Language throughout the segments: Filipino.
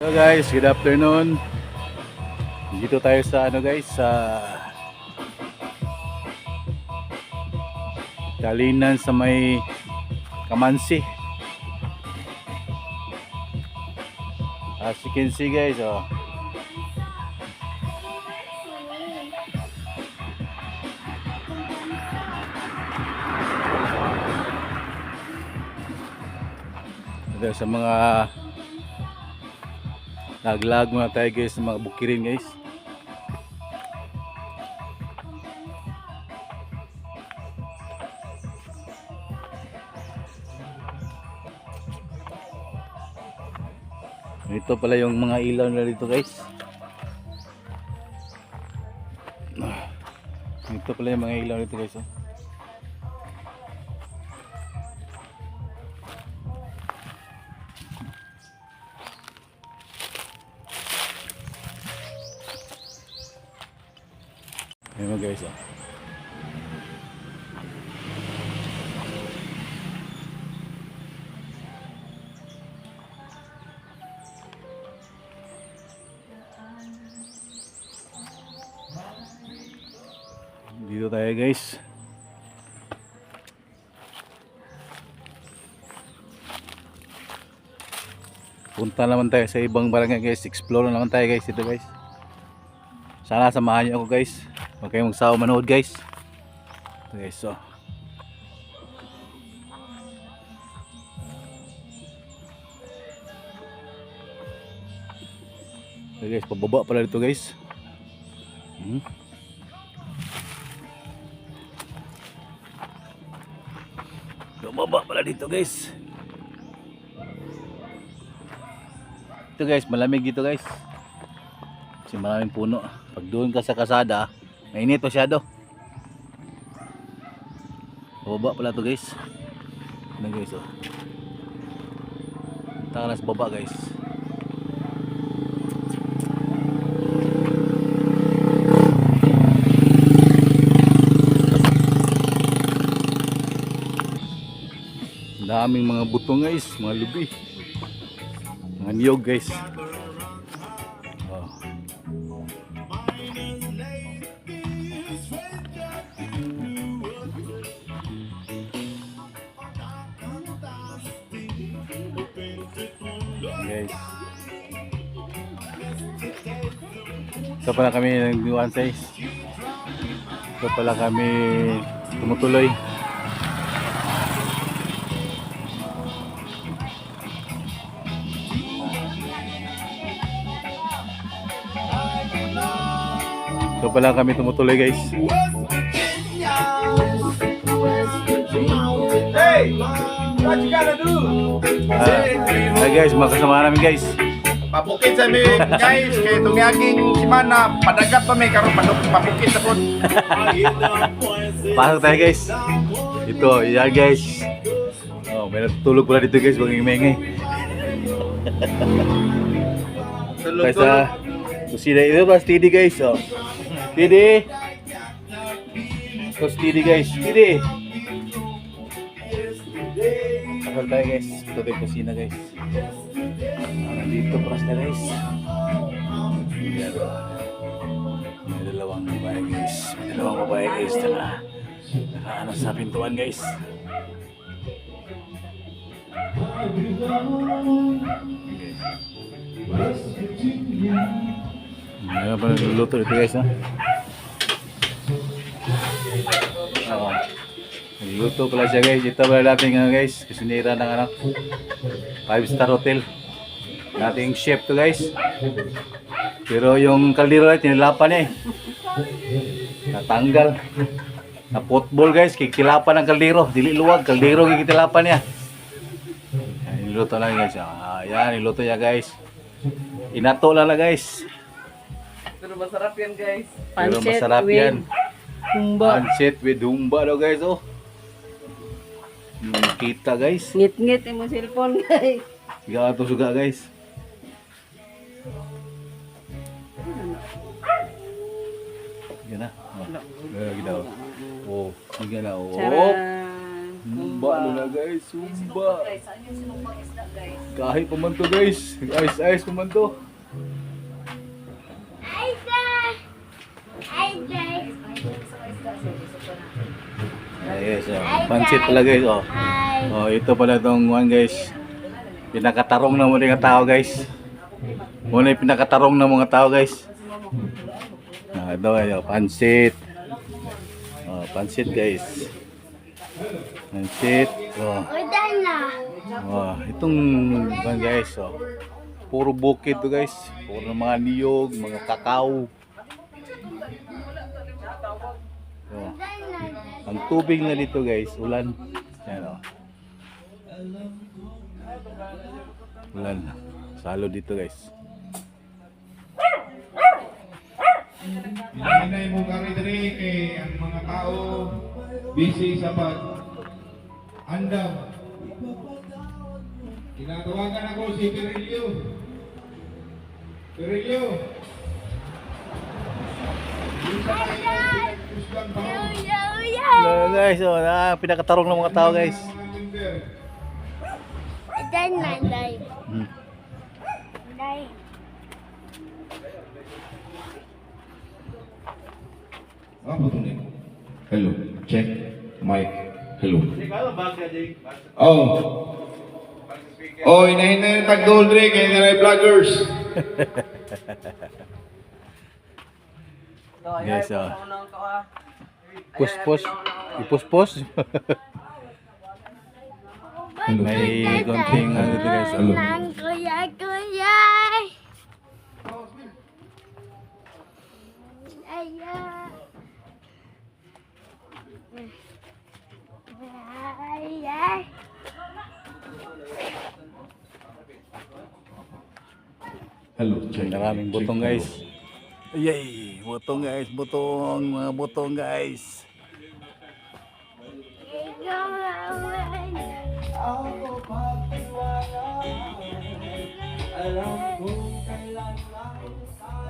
Hello guys, good afternoon. Dito tayo sa guys, sa Dalinan sa may Kamansi. As you can see guys, ito sa mga naglag muna tayo guys, sa mga bukirin guys. Ito pala yung mga ilaw na dito guys. Ito pala yung mga ilaw dito guys. Ayan guys. Dito tayo guys. Punta naman tayo sa ibang barangay guys. Explore naman tayo guys dito guys. Sana samahan niyo ako guys. Huwag kayong magsawa manood guys. Ito guys, so ito guys, pababa pala dito guys. Baba pala dito guys. Ito guys, malamig dito guys. Kasi maraming puno. Pag doon ka sa kasada, mainit masyado. Baba pala to guys. Ano guys, oh. Taka na sa baba guys. Daming mga buto guys, mga lubi, mga niyog guys. Guys, ito pala kami nag-1 size. Ito pala kami tumutuloy. So pala kami tumutuloy guys. Hey! What you gotta do? Hi guys, makasama namin guys. Papukit sa mi guys, kay itong yaking simana, padagat pa may karon papukit sa pod. Pasok tayo guys. Ito, yan guys. Oh, may natutulog pala dito guys, bang ingay. Guys, kusina ito ba steady guys, oh. Steady. So steady guys, steady. Pasok tayo guys. Ito yung kusina guys. Nandito pras na guys. Yan. May dalawang babae guys. May dalawang babae guys na nakaano sa pintuan guys. Mayroon pa nagluluto dito guys, ha? Oo. Nagluluto pala siya guys. Ito pala natin guys. Kusinira ng 5-star hotel. Nating chef to guys. Pero yung kaldero ay tinilapan niya eh. Natanggal. Na football guys. Kikilapan ng kaldero. Dili luwag. Kaldero kikilapan niya. Niluto lang guys. Ayan, niluto niya guys. Inato lang na guys. Pero masarap yan guys. Pero masarap yan. Humba. Pancit with humba daw guys, oh. Kita guys. Ngit-ngit yung cellphone guys. Siga ito suga guys. Sige na. Oh. Sige na. Oh. Sige na. Oh. Charan. Sumba na guys, sumba. Guys, saan yung sinumpang isda guys? Kahit pa man to guys. Ice pa man to. Yes, pansit pala guys, oh. Oh, ito pala tong one guys. Pinakatarong ng mga tao guys. Muna yung pinakatarong ng mga tao guys. Ito guys, oh, pansit. Oh, pansit guys. Pansit. Oh. Oh, itong one guys, oh. Puro bukid to guys. Puro mga niyog, mga kakao. Oh. Ang tubig na dito guys, ulan. Yan o. Ulan. Salo dito guys. Nanay mo kami diri kay ang mga tao busy sa pag-andam. Tinatawagan ako si Perillo. Perillo. Guys, oh, pinakatarong ng mga tao guys. Hmm. Apa tu ni? Hello, check mic. Hello. Oh. Oh, inahin tag-gold rin kay nilay vloggers. Guys, oh. Puspos. Ipuspos. May konting ano dito guys. Hello. Hello, check. Maraming butong guys. Yay! Butong guys, butong, mga butong guys.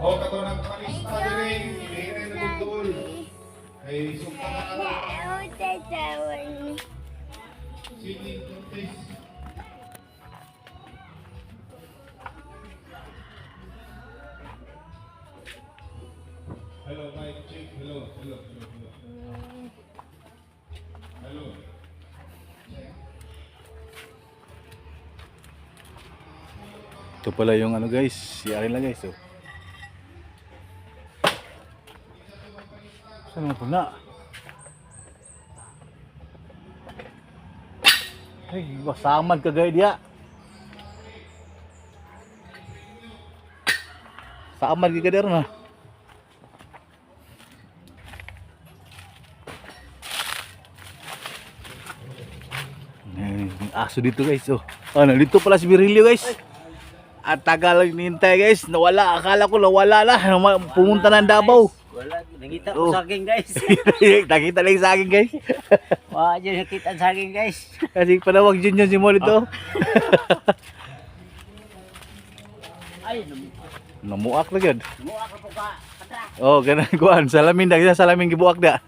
Oh, kato ng panista diri, diri na dudol. Ay sumpa singing contest. Hello, mic check. Hello. Hello. Ito pala yung ano guys, si Arila guys, oh. Saan mo na? Ay, basaman ka gaya dia. Saman ka der na. Aso dito guys, oh. Ano, dito pala si Virilio guys. At tagal nintay guys, nawala. Akala ko nawala na. Pumunta ng Davao. Wala, nakita ko sa akin guys. Nakita lang sa akin guys. Wala dyan nakita sa akin guys. Kasi panawag dyan si Mo dito. Ay, Namuak na gud. namuha ka po ka. Katra. Oh, ganun kuan. Salamin da, salamin gibuak da.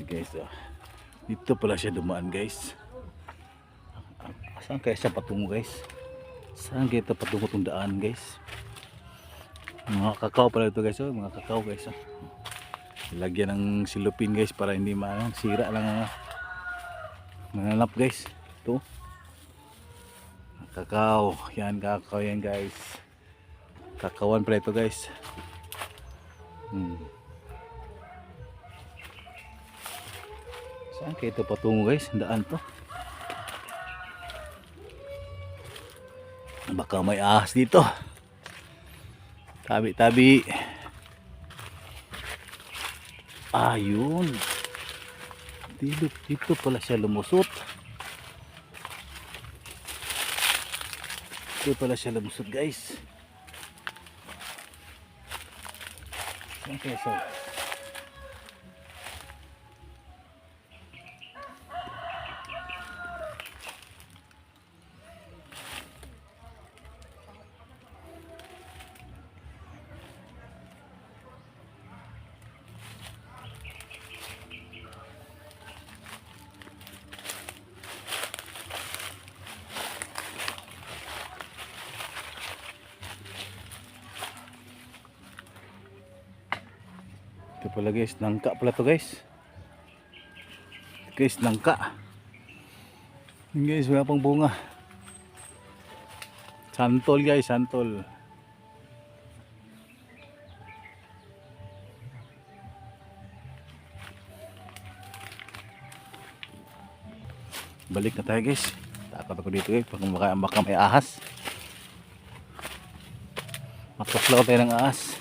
Guys, oh. Dito pala siya dumaan guys. Saan kaya siya patungo guys? Saan kaya ito patungo itong daan guys? Mga kakao pala ito guys, oh. Mga kakao guys, oh. Lagyan ng silupin guys para hindi sira lang mananap guys. Ito. Kakao. Yan, kakao yan guys. Kakawan pala ito guys. Saan kaya ito patungo guys? Daan to. Baka may ahas dito. Tabi-tabi. Ayun. Dito pala siya lumusot. Dito pala siya lumusot guys. Saan kaya siya? Ito pala guys, nangka pala to guys. Guys, nangka. Yun guys, wala pang bunga. Santol guys, santol. Balik na tayo guys. Takot ako dito guys, baka may ahas. Makaklaw tayo ng ahas.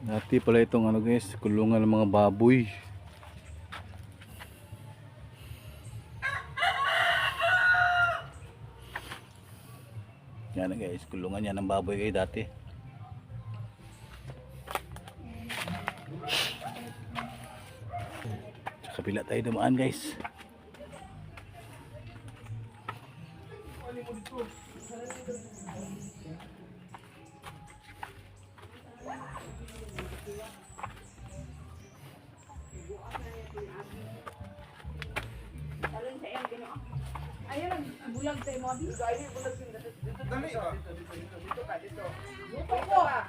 Dati pala itong ano guys, kulungan ng mga baboy. Yan guys, kulungan yan ng baboy guys dati. Sa kabila tayo dumaan guys. Ayun, bulag tayo mo. Dito, ayun, bulag tayo. Dali ba? Dito ka, dito. Dito ka.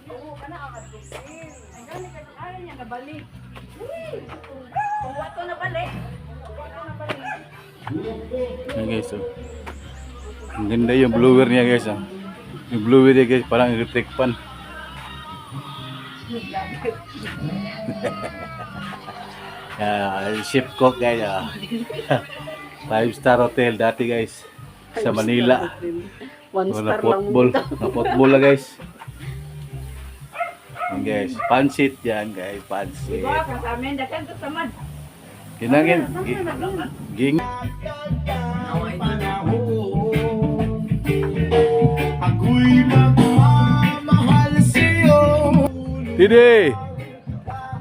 Oo, kana akadlusin. Ay, gani ka kaya niya nabalik. Kung wato na balik. Wato na balik. Yan guys, oh. Ang ganda yung blower niya guys, oh. Yung blower niya guys, parang electric fan. Chef cook guys, ah. 5-star hotel dati guys sa Manila. One Na star lang football, na football na guys. Yan guys, pansit yan guys, pansit. Diba, kasamin, dakan to tamad. Kinangin, ging. Ako'y magmamahal sa'yo. Tidi!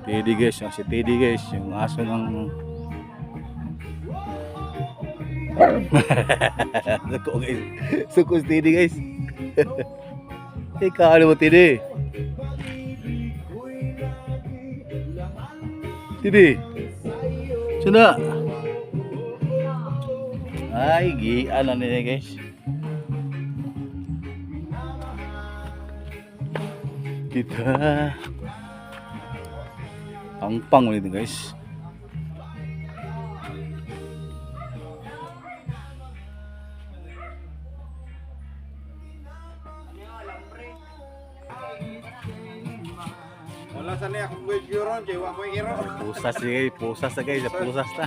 Tidi guys, yung si Tidi guys, yung aso ng... Suko guys, suko si Tidi guys. Ikaw ano mo Tidi? Tidi! Suna! Ay, ano nila guys. Kita pang ulit guys. Wala sa niya kung wait yun, kaya wa mo iro. Pusas na guys, pusas na guys, pusas na.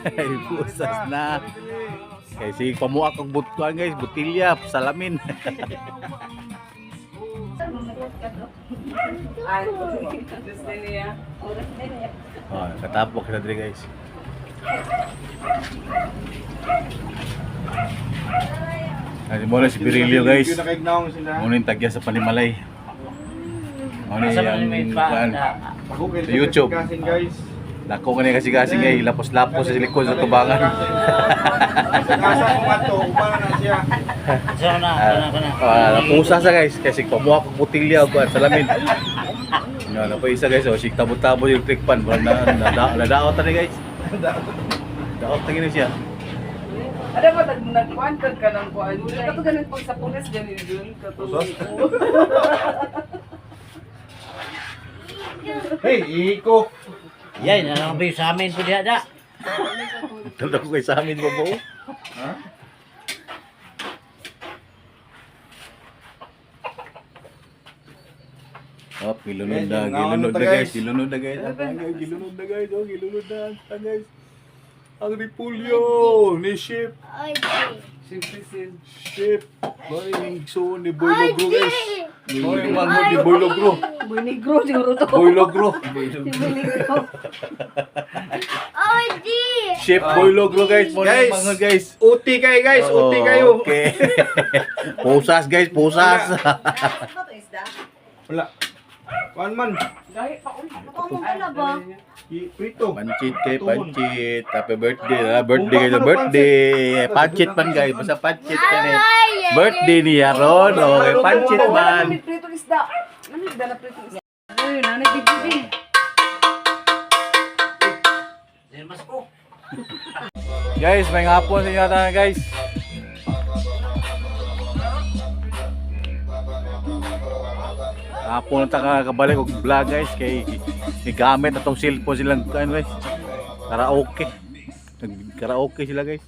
Ay, pusas na. Kasi pamuak ang butuan guys, butilya, salamin. Ay, oras na niya. Oras na niya. Oh, katapok kita diri guys. Ay, mo na si Pirilio guys. Yung nakaignaong sila. Muna yung tagya sa Panimalay. Ano Asa yung man may pa kuan, na Ako kayo Sa YouTube. kasing guys. Dako ka niya kasi ngay lapos-lapos sa likod sa tubangan. Asa ko ato, upana na siya. so na kana. Pusa sa guys kasi pamuha ko butilya og kuan salamin. No, pa isa guys, oh, sig tabo-tabo yung trick pan, nadaot ta ni guys. Daot ta gini siya. Ada ba nagkuantan ka ng kuan? Kato ganun pag sa punas ganun yun. Pusos? Hey, iko. Yay, na lang sa amin po diha da. Tanda ko kay sa amin ba po? Ha? Oh, Gilunod na, Guys, gilunod mga na ano guys, to, gilunod na guys. Gilunod na guys, oh, gilunod na guys. Ang repulyo ni Ship. Ship. Boy, so ni Boy Logro guys. Boy, manghod ni Boy Logro. Boy negro siguro to. Boy Logro. Si Boy negro. Ship Boy Logro guys. Guys. Manghod guys. Uti kayo guys, uti Oo, kayo. Okay. Pusas guys, pusas. Wala. Kuan man. Ano ka na ba? Prito. Pancit kay pancit. Happy birthday. Birthday kayo. Birthday. Pancit man guys. Basta pancit ka ni. Birthday niya Ron. Okay, pancit man. Prito isda. Ano isda na prito isda? Ay, nanay bibig. Guys, may hapon sa inyo natin guys. Hapon na kabalik og vlog guys kay gamit atong cellphone silang ano guys. Karaoke. Nag-karaoke sila guys.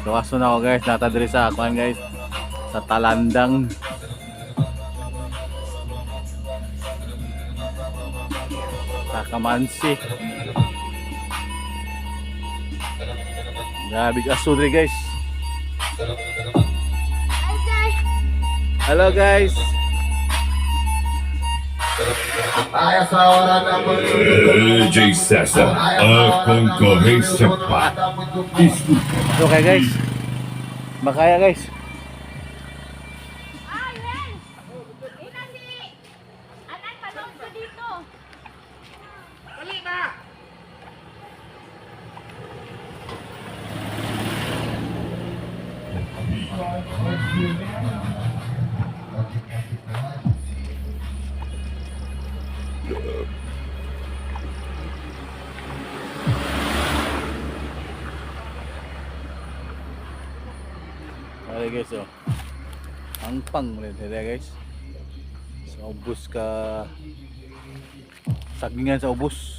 Tuwaso na ako guys. Natadiri sa akuan guys. Sa Talandang. Sa Kamansi. Grabe aso diri guys. Hello guys. DJ César, a concorrência pá. Okay guys. Makaya guys. Okay guys, oh. Ang pang ulit guys. Sa ubos ka sagingan sa ubos.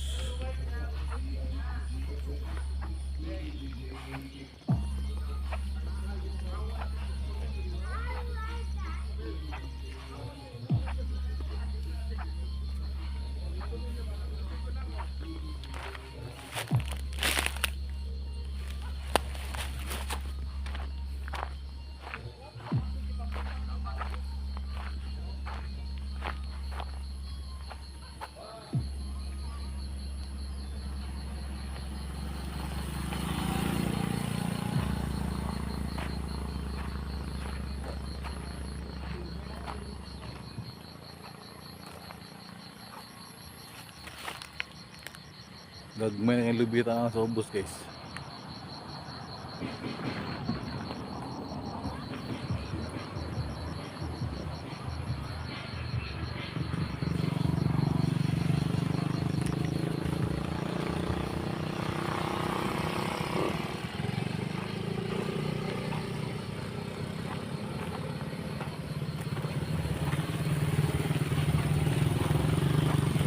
Gagmay na yung lubitan sa ubos guys.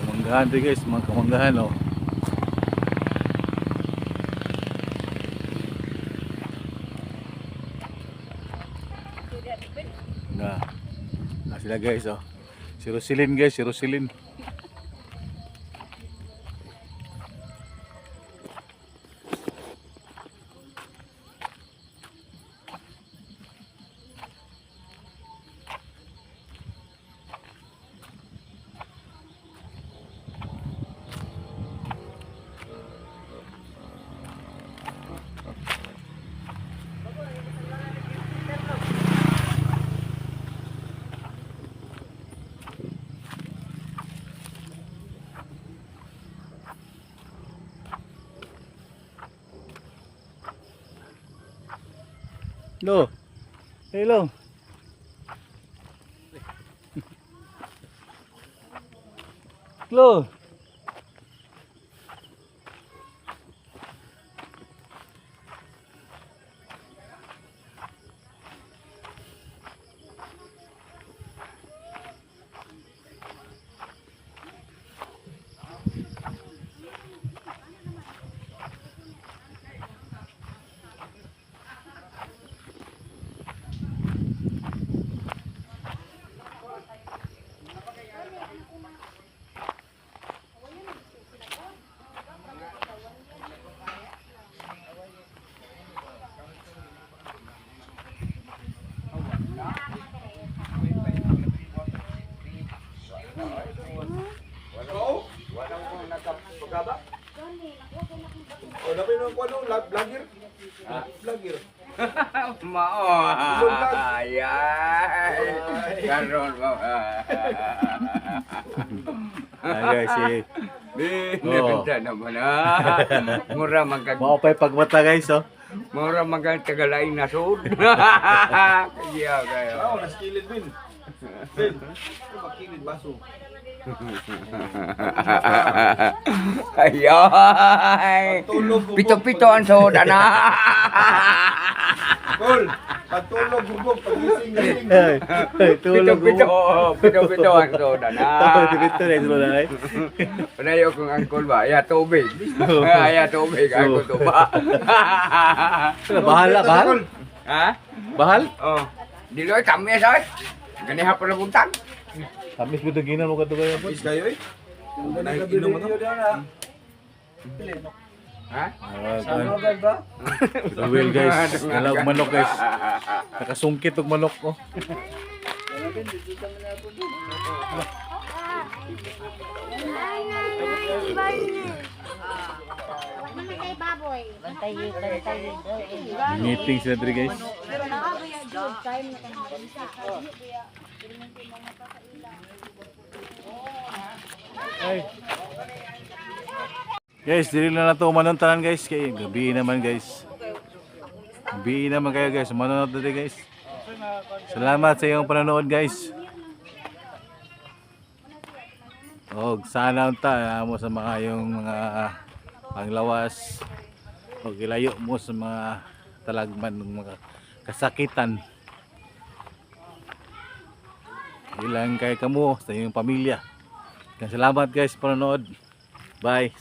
Kamanggahan din guys, mga kamanggahan oh. Sila guys oh. Si Rosilin guys, si Rosilin. Lo. Hello. Lo. Mao. Ay. Karon mo. Guys, si Nabenta naman Mura magkag maupay pagmata guys, oh. mura magkag tagalain na sud. Kaya kayo. naskilid din. Ben, makilid baso. Ayay. Pito-pito ang soda na. Kol, pagtulog, hubog, pagising, gising. Tulog Pito-pito. mo. Pito-pito ang soda na. Dito na ito na eh. Panayo kong angkol ba? Aya tubig. Aya tubig. Ako to ba? Bahal. Ha? Bahal? Oh. Diloy kami sa. Ganiha pa na buntag. Tamis mo ginan mo kadto kayo. Is kayo eh. Naiinom mo na. Ha? Will guys, dalag manok guys. Nakasungkit og manok oh. Mamatay baboy. Bantay. Meeting sila diri guys. Pero nakaboy ang good time na kang Guys, dili na nato umanon tanan guys kay gabi naman guys. Gabi naman kayo guys, umanon na diri guys. Salamat sa iyong panonood guys. Og sana unta mo sa mga yung mga panglawas og ilayo mo sa mga talagman ng mga kasakitan. Ilang kay kamo sa iyong pamilya. Salamat guys sa panonood. Bye.